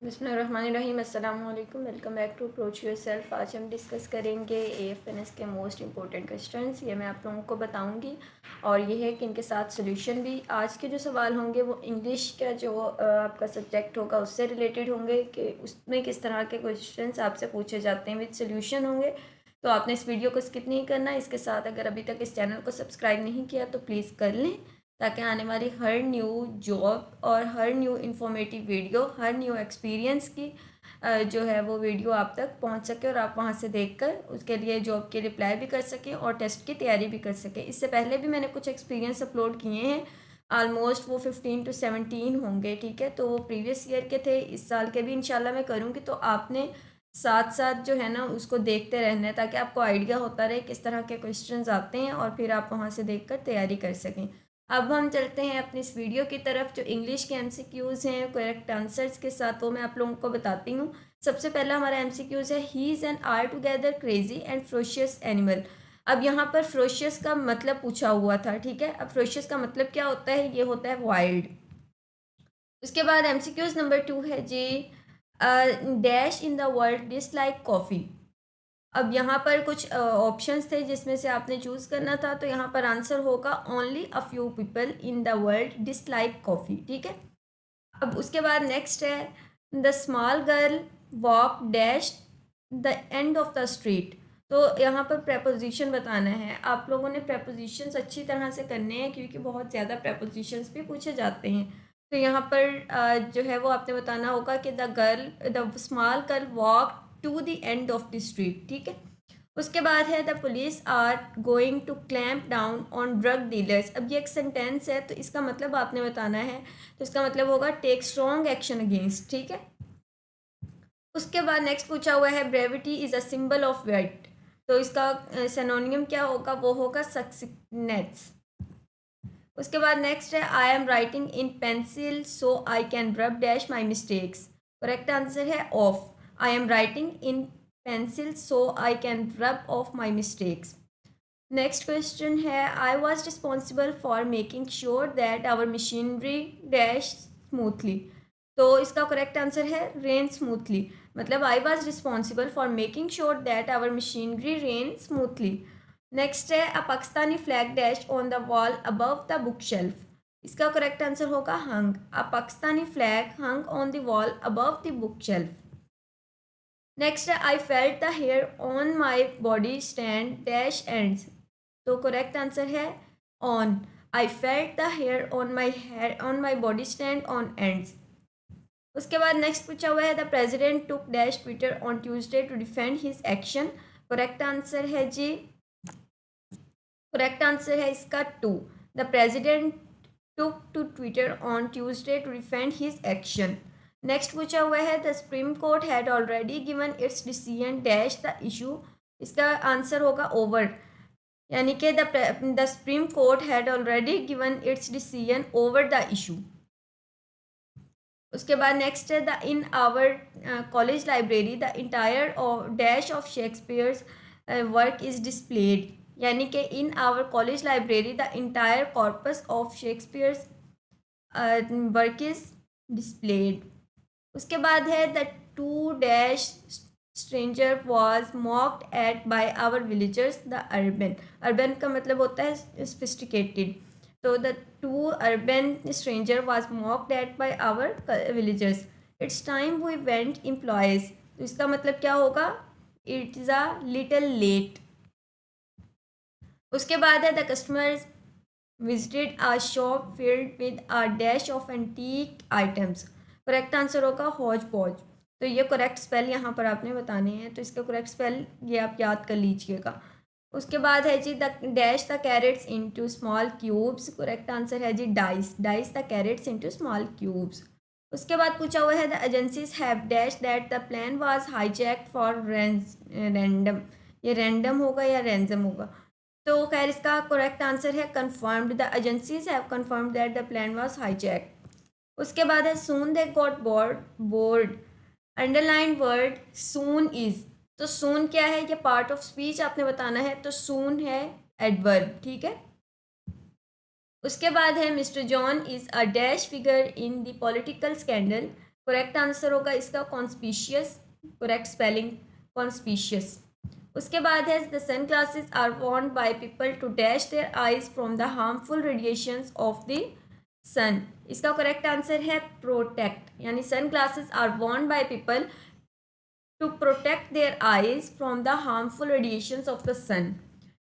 बिस्मिल्लाहिर्रहमानिर्रहीम। अस्सलाम वालेकुम। Welcome back to approach yourself. आज हम डिस्कस करेंगे एएफएनएस के मोस्ट इंपॉर्टेंट क्वेश्चंस। ये मैं आप लोगों को बताऊंगी और ये है कि इनके साथ सोल्यूशन भी। आज के जो सवाल होंगे वो इंग्लिश का जो आपका सब्जेक्ट होगा उससे रिलेटेड होंगे कि उसमें किस तरह के क्वेश्चंस आपसे पूछे जाते हैं विद सोल्यूशन होंगे। तो आपने इस वीडियो को स्किप नहीं करना। इसके साथ अगर अभी तक इस चैनल को सब्सक्राइब नहीं किया तो प्लीज़ कर लें, ताकि आने वाली हर न्यू जॉब और हर न्यू इन्फॉर्मेटिव वीडियो, हर न्यू एक्सपीरियंस की जो है वो वीडियो आप तक पहुंच सके और आप वहां से देखकर उसके लिए जॉब के रिप्लाई भी कर सकें और टेस्ट की तैयारी भी कर सकें। इससे पहले भी मैंने कुछ एक्सपीरियंस अपलोड किए हैं, आलमोस्ट वो 15 to 17 होंगे, ठीक है। तो वो प्रीवियस ईयर के थे, इस साल के भी इंशाल्लाह मैं करूँगी। तो आपने साथ साथ जो है ना उसको देखते रहना है, ताकि आपको आइडिया होता रहे किस तरह के क्वेश्चंस आते हैं और फिर आप वहाँ से देखकर तैयारी कर सकें। अब हम चलते हैं अपनी इस वीडियो की तरफ। जो इंग्लिश के एमसीक्यूज़ हैं करेक्ट आंसर्स के साथ, वो मैं आप लोगों को बताती हूँ। सबसे पहला हमारा एमसीक्यूज़ है, he is an altogether crazy and ferocious animal. अब यहाँ पर फ्रोशियस का मतलब पूछा हुआ था, ठीक है। अब फ्रोशियस का मतलब क्या होता है, ये होता है वाइल्ड। उसके बाद एमसीक्यूज़ नंबर 2 है जी, dash in the world dislike coffee. अब यहाँ पर कुछ ऑप्शंस थे जिसमें से आपने चूज़ करना था, तो यहाँ पर आंसर होगा only a few people in the world dislike coffee, ठीक है। अब उसके बाद नेक्स्ट है, the small girl walk dash the end of the street. तो यहाँ पर प्रेपोजिशन बताना है। आप लोगों ने प्रेपोजिशंस अच्छी तरह से करने हैं, क्योंकि बहुत ज़्यादा प्रेपोजिशंस भी पूछे जाते हैं। तो यहाँ पर जो है वो आपने बताना होगा कि the small girl walk to the end of the street, ठीक है। उसके बाद है, the police are going to clamp down on drug dealers. अब ये एक सेंटेंस है, तो इसका मतलब आपने बताना है। तो इसका मतलब होगा टेक स्ट्रॉन्ग एक्शन अगेंस्ट, ठीक है। उसके बाद नेक्स्ट पूछा हुआ है, brevity is a symbol of wit. तो इसका सिनोनियम क्या होगा, वो होगा सक्सेसनेस। उसके बाद नेक्स्ट है, I am writing in pencil so I can rub dash my mistakes. Correct answer है off. I am writing in pencil so I can rub off my mistakes. Next question है, I was responsible for making sure that our machinery dash smoothly. तो इसका correct answer है ran smoothly. मतलब I was responsible for making sure that our machinery ran smoothly. Next है, a Pakistani flag dash on the wall above the book shelf. इसका correct answer होगा hung. A Pakistani flag hung on the wall above the book shelf. Next है, I felt the hair on my body stand dash ends. तो correct answer है on. I felt the hair on my body stand on ends. उसके बाद next पूछा हुआ है, the president took dash Twitter on Tuesday to defend his action. Correct answer है जी, correct answer है इसका to. The president took to Twitter on Tuesday to defend his action. Next पूछा हुआ है, the Supreme Court had already given its decision dash the issue. इसका answer होगा over. यानी कि the Supreme Court had already given its decision over the issue. उसके बाद next है, the in our college library the entire dash of Shakespeare's work is displayed. यानी कि इन our college library the entire corpus of Shakespeare's work is displayed. उसके बाद है, the too dash stranger was mocked at by our villagers the urban. Urban का मतलब होता है sophisticated। तो the too urban stranger was mocked at by our villagers. It's time we went employs. तो इसका मतलब क्या होगा, it is a little late. उसके बाद है, the customers visited a shop filled with a dash of antique items। Correct answer होगा हौज पौज। तो ये करेक्ट स्पेल यहाँ पर आपने बताने हैं, तो इसका करेक्ट स्पेल ये आप याद कर लीजिएगा। उसके बाद है जी, the dash the carrots into small cubes. Correct answer है जी dice. Dice the carrots into small cubes. उसके बाद पूछा हुआ है, the agencies have dash that the plan was hijacked for random. ये रैंडम होगा या रैंजम होगा। तो खैर इसका करेक्ट आंसर है confirmed. The agencies have confirmed that the plan was hijacked. उसके बाद है, soon they got board. Underline word soon is. तो सून क्या है, ये पार्ट ऑफ स्पीच आपने बताना है। तो सून है एडवर्ब, ठीक है। उसके बाद है, mister John is a dash figure in the political scandal. Correct answer होगा इसका कॉन्स्पिशियस, करेक्ट स्पेलिंग कॉन्स्पिशियस। उसके बाद है the sunglasses are worn by people to dash their eyes from the harmful radiations of the sun. इसका correct answer है protect, यानी sunglasses are worn by people to protect their eyes from the harmful radiations of the sun.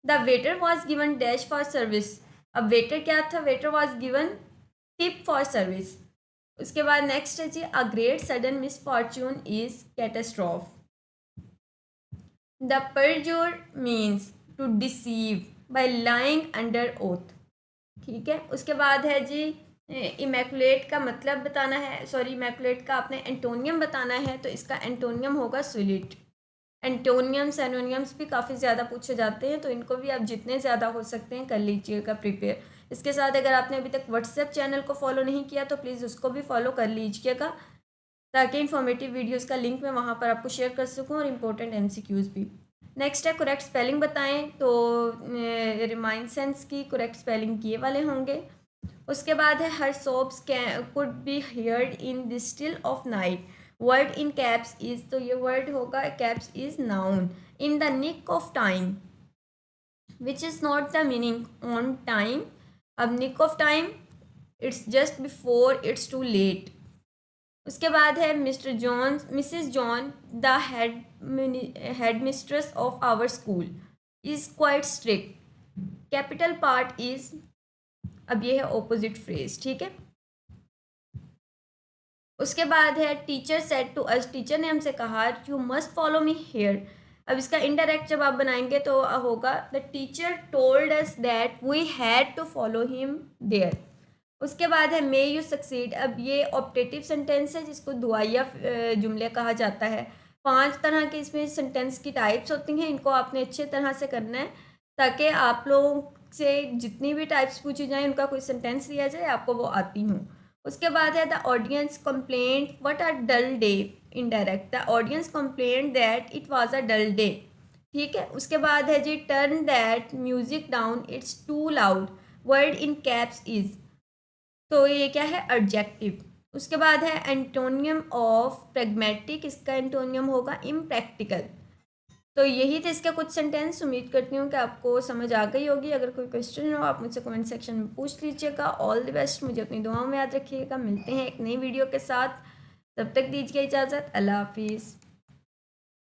The waiter was given dash for service. अब waiter क्या था? Waiter was given tip for service. उसके बाद next है जी a great sudden misfortune is catastrophe. The perjure means to deceive by lying under oath. ठीक है, उसके बाद है जी इमैकुलेट का मतलब बताना है, सॉरी इमैकुलेट का आपने एंटोनियम बताना है, तो इसका एंटोनियम होगा सुलिट। एंटोनियम्स एनोनियम्स भी काफ़ी ज़्यादा पूछे जाते हैं, तो इनको भी आप जितने ज़्यादा हो सकते हैं कर लीजिएगा प्रिपेयर। इसके साथ अगर आपने अभी तक व्हाट्सएप चैनल को फॉलो नहीं किया तो प्लीज़ उसको भी फॉलो कर लीजिएगा, ताकि इन्फॉर्मेटिव वीडियोस का लिंक मैं वहाँ पर आपको शेयर कर सकूँ और इम्पोर्टेंट MCQs भी। नेक्स्ट है करेक्ट स्पेलिंग बताएं, तो रिमाइंसेंस की करेक्ट स्पेलिंग ये वाले होंगे। उसके बाद है her sobs could be heard in the still of night. Word in caps is, तो ये वर्ड होगा caps is noun. In the nick of time which is not the meaning on time. अब nick of time it's just before it's too late. उसके बाद है mister John missus John the headmistress of our school is quite strict. Capital part is, अब ये है opposite phrase, ठीक है। उसके बाद है teacher said to us, teacher ने हमसे कहा you must follow me here. अब इसका इनडायरेक्ट जब आप बनाएंगे तो होगा the teacher told us that we had to follow him there. उसके बाद है मे यू सक्सीड। अब ये ऑप्टेटिव सेंटेंस है जिसको दुआया जुमले कहा जाता है। 5 तरह के इसमें सेंटेंस की टाइप्स होती हैं, इनको आपने अच्छे तरह से करना है ताकि आप लोगों से जितनी भी टाइप्स पूछी जाए उनका कोई सेंटेंस दिया जाए आपको वो आती हूँ। उसके बाद है the audience complained what a dull day. Indirect the audience complained that it was a dull day, ठीक है। उसके बाद है gee turn that music down it's too loud. Word in caps is, तो ये क्या है एडजेक्टिव। उसके बाद है एंटोनियम ऑफ प्रैग्मेटिक, इसका एंटोनियम होगा इम्प्रैक्टिकल। तो यही थे इसके कुछ सेंटेंस। उम्मीद करती हूँ कि आपको समझ आ गई होगी। अगर कोई क्वेश्चन हो आप मुझसे कमेंट सेक्शन में पूछ लीजिएगा। ऑल द बेस्ट, मुझे अपनी दुआओं में याद रखिएगा। मिलते हैं एक नई वीडियो के साथ, तब तक दीजिए इजाज़त। अल्लाह हाफिज़।